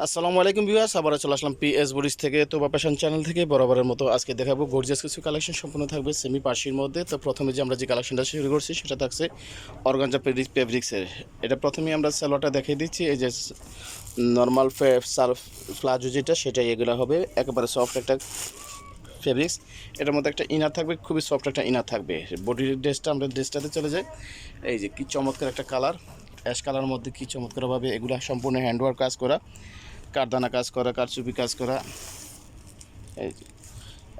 আসসালামু আলাইকুম ভিউয়ার্স, আবার চলে আসলাম পিএস বুড়িস থেকে। তো ফ্যাশন চ্যানেল থেকে বরাবরের মতো আজকে দেখাবো গর্জিয়াস কিছু কালেকশন। সম্পূর্ণ থাকবে সেমি পার্সির মধ্যে। তো প্রথমে যে আমরা যে কালেকশনটা শুরু করছি সেটা থাকছে অর্গানজা ফেব্রিক্সের। এটা প্রথমেই আমরা সালোয়ারটা দেখিয়ে দিচ্ছি। এই যে নর্মাল প্লাজো যেটা সেটাই এগুলো হবে, একেবারে সফট একটা ফেব্রিক্স। এটার মধ্যে একটা ইনার থাকবে, খুবই সফট একটা ইনার থাকবে। বডির আমরা ড্রেসটাতে চলে যাই। এই যে কি চমৎকার একটা কালার, অ্যাশ কালার মধ্যে কি চমৎকারভাবে এগুলো সম্পূর্ণ হ্যান্ডওয়ার্ক কাজ করা, কারদানা কাজ করা, কারচুপি কাজ করা, এই যে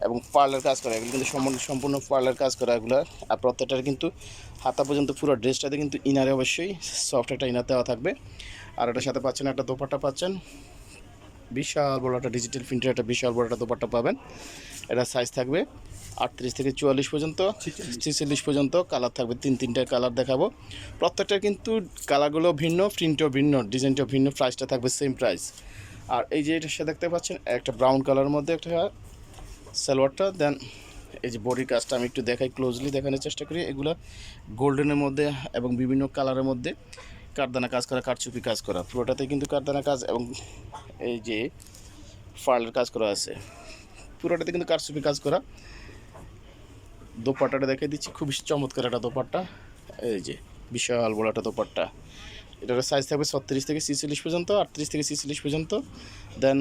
এবং পার্লার কাজ করা। এগুলো কিন্তু সম্পূর্ণ পার্লার কাজ করা এগুলো। আর প্রত্যেকটার কিন্তু হাতা পর্যন্ত পুরো ড্রেসটাতে কিন্তু ইনারে অবশ্যই সফট একটা ইনার দেওয়া থাকবে। আর এটার সাথে পাচ্ছেন একটা দোপাট্টা পাচ্ছেন, বিশাল বড় একটা ডিজিটাল প্রিন্টের একটা বিশাল বড় একটা দোপাট্টা পাবেন। এটা সাইজ থাকবে 38 থেকে 44 পর্যন্ত, 46 পর্যন্ত। কালার থাকবে তিনটা কালার দেখাবো। প্রত্যেকটা কিন্তু কালারগুলো ভিন্ন, প্রিন্টও ভিন্ন, ডিজাইনটাও ভিন্ন, প্রাইসটা থাকবে সেম প্রাইস। আর এই যে এটা দেখতে পাচ্ছেন একটা ব্রাউন কালারের মধ্যে একটা সালোয়ারটা। দেন এই যে বডির কাজটা আমি একটু দেখাই, ক্লোজলি দেখানোর চেষ্টা করি। এগুলো গোল্ডেনের মধ্যে এবং বিভিন্ন কালারের মধ্যে কারদানা কাজ করা, কারচুপি কাজ করা, পুরোটাতে কিন্তু কারদানা কাজ এবং এই যে ফার্লের কাজ করা আছে, পুরোটাতে কিন্তু কারচুপি কাজ করা। দোপাট্টাটা দেখে দিচ্ছি, খুবই চমৎকার একটা দোপাট্টা। এই যে বিশাল বড় একটা দোপাট্টা। এটার সাইজ থাকবে 36 থেকে 46 পর্যন্ত, 38 থেকে 46 পর্যন্ত। দেন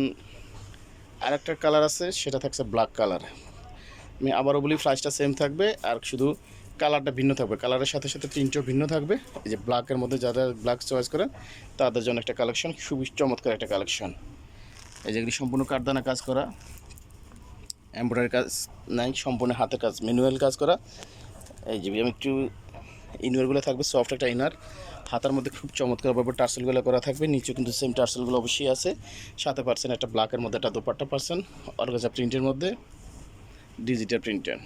আরেকটা কালার আছে, সেটা থাকছে ব্ল্যাক কালার। আমি আবারও বলি প্রাইসটা সেম থাকবে, আর শুধু কালারটা ভিন্ন থাকবে। কালারের সাথে সাথে প্রিন্টও ভিন্ন থাকবে। এই যে ব্ল্যাকের মধ্যে যারা ব্ল্যাক চয়েস করেন তাদের জন্য একটা কালেকশন, খুবই চমৎকার একটা কালেকশন। এই যেগুলি সম্পূর্ণ কারদানা কাজ করা, এমব্রয়ডারি কাজ নাই, সম্পূর্ণ হাতের কাজ, ম্যানুয়াল কাজ করা। এই যে আমি একটু ইনারগুলো থাকবে সফট একটা ইনার, হাতার মধ্যে খুব চমৎকারভাবে টার্সেলগুলো করা থাকবে। নিচে কিন্তু সেম টার্সেলগুলো অবশ্যই আছে। সাথে পাচ্ছেন একটা ব্ল্যাকের মধ্যে একটা দোপাট্টা পাচ্ছেন, অর্গানজা প্রিন্টের মধ্যে, ডিজিটাল প্রিন্টের।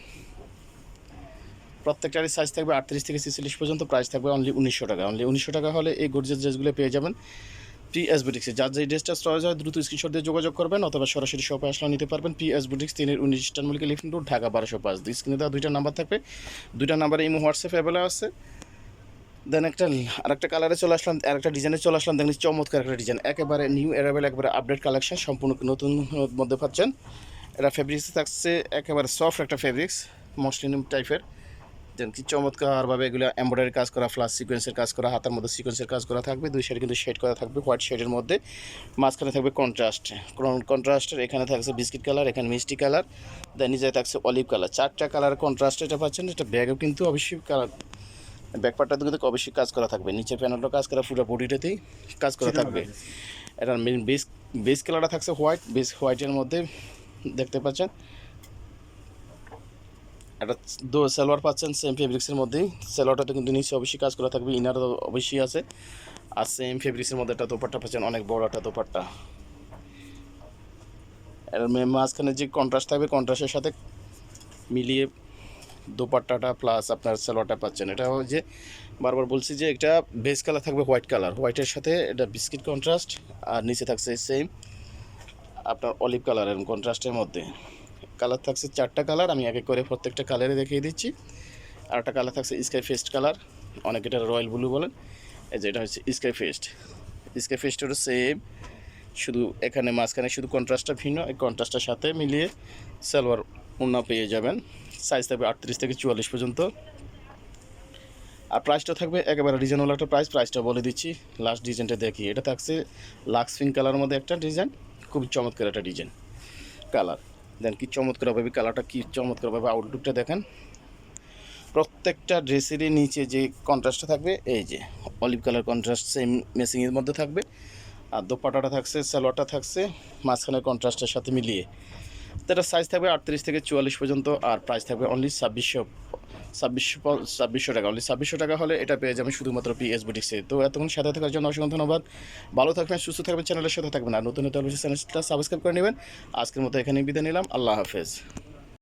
প্রত্যেকটারই সাইজ থাকবে 38 থেকে 46 পর্যন্ত। প্রাইস থাকবে অনলি 1900 টাকা। অনলি 1900 টাকা হলে এই গর্জিয়াস ড্রেসগুলো পেয়ে যাবেন পিএস বুটিক্সে। যার যে ড্রেসটা চয়েস হয় দ্রুত স্ক্রিনশট দিয়ে যোগাযোগ করবেন, অথবা সরাসরি শপে আসলেও নিতে পারবেন। PS boutiques 3-19 eastern Mallika lift road, Dhaka 1205। স্ক্রিনে দেওয়া দুইটা নাম্বার থাকবে, দুইটা নাম্বারে ইমো হোয়াটসঅ্যাপ অ্যাভেলেবল আছে। দেন আরেকটা কালারে চলে আসলাম, আরেকটা ডিজাইনে চলে আসলাম। দেখুন চমৎকার একটা ডিজাইন, একেবারে নিউ অ্যারাইভেল, একবারে আপডেট কালেকশন, সম্পূর্ণ নতুন মধ্যে পাচ্ছেন। এটা ফেব্রিক্স থাকছে একেবারে সফট একটা ফেব্রিক্স, মসলিন টাইপের। দেন কি চমৎকারভাবে এগুলো এমব্রয়ডারি কাজ করা, প্লাস সিকোয়েন্সের কাজ করা, হাতার মধ্যে সিকোয়েন্সের কাজ করা থাকবে। দুই সাইডে কিন্তু শেড করা থাকবে হোয়াইট শেডের মধ্যে, মাঝখানে থাকবে কন্ট্রাস্টের। এখানে থাকছে বিস্কিট কালার, এখানে মিষ্টি কালার, দেন নিচে থাকছে অলিভ কালার। চারটা কালার কন্ট্রাস্ট এটা পাচ্ছেন। এটা ব্যাগও কিন্তু অবশ্যই কালার, ব্যাকপার্টটাতে কিন্তু অবশ্যই কাজ করা থাকবে। নিচের প্যানেলটা কাজ করা, পুরো বডিটাতেই কাজ করা থাকবে। এটার মেন বেস কালারটা থাকছে হোয়াইট, বেস হোয়াইটের মধ্যে দেখতে পাচ্ছেন। একটা সালোয়ার পাচ্ছেন সেম ফেব্রিক্সের মধ্যেই। সালোয়ারটাতে কিন্তু নিচে অবশ্যই কাজ করা থাকবে, ইনার অবশ্যই আছে। আর সেম ফেব্রিক্সের মধ্যে একটা দোপাট্টা পাচ্ছেন, অনেক বড় একটা দোপাট্টা। এর মাঝখানে যে কন্ট্রাস্ট থাকবে, কন্ট্রাস্টের সাথে মিলিয়ে দোপাট্টাটা প্লাস আপনার সালোয়ারটা পাচ্ছেন। এটা যে বারবার বলছি যে এটা বেস কালার থাকবে হোয়াইট কালার, হোয়াইটের সাথে এটা বিস্কিট কন্ট্রাস্ট, আর নিচে থাকছে সেম আপনার অলিভ কালারের কন্ট্রাস্টের মধ্যে। কালার থাকছে চারটা কালার, আমি এক এক করে প্রত্যেকটা কালারে দেখিয়ে দিচ্ছি। আর একটা কালার থাকছে স্কাই ফেস্ট কালার, অনেকে এটা রয়্যাল ব্লু বলেন। এই যে এটা হচ্ছে স্কাই ফেস্টেরও সেম, শুধু এখানে মাঝখানে শুধু কন্ট্রাস্টটা ভিন্ন। এই কন্ট্রাস্টের সাথে মিলিয়ে সালোয়ার ওড়না পেয়ে যাবেন। সাইজ থাকবে 38 থেকে 44 পর্যন্ত। আর প্রাইসটা থাকবে একেবারে রিজনেবল একটা প্রাইসটা বলে দিচ্ছি। লাস্ট ডিজাইনটা দেখি, এটা থাকছে লাক্স পিঙ্ক কালারের মধ্যে একটা ডিজাইন, খুব চমৎকার একটা ডিজাইন কালার। দেন কি চমৎকারভাবে কালারটা, কি চমৎকারভাবে আউটলুকটা দেখেন। প্রত্যেকটা ড্রেসেরই নিচে যে কন্ট্রাস্টটা থাকবে, এই যে অলিভ কালার কন্ট্রাস্ট সেম মেসিংয়ের মধ্যে থাকবে। আর দোপাট্টাটা থাকছে, সালোয়ারটা থাকছে মাঝখানে কন্ট্রাস্টের সাথে মিলিয়ে। তো এটা সাইজ থাকবে 38 থেকে 44 পর্যন্ত। আর প্রাইস থাকবে অনলি 2600 টাকা। অনলি 2600 টাকা হলে এটা পেয়ে যাবেন শুধুমাত্র পিএস বুটিক্সে। তো এতক্ষণ সাথে থাকার জন্য অসংখ্য ধন্যবাদ। ভালো থাকবেন, সুস্থ থাকবেন, চ্যানেলের সাথে থাকবেন। আর নতুন চ্যানেলটা সাবস্ক্রাইব করে নেবেন। আজকের মতো এখানেই বিদায় নিলাম, আল্লাহ হাফেজ।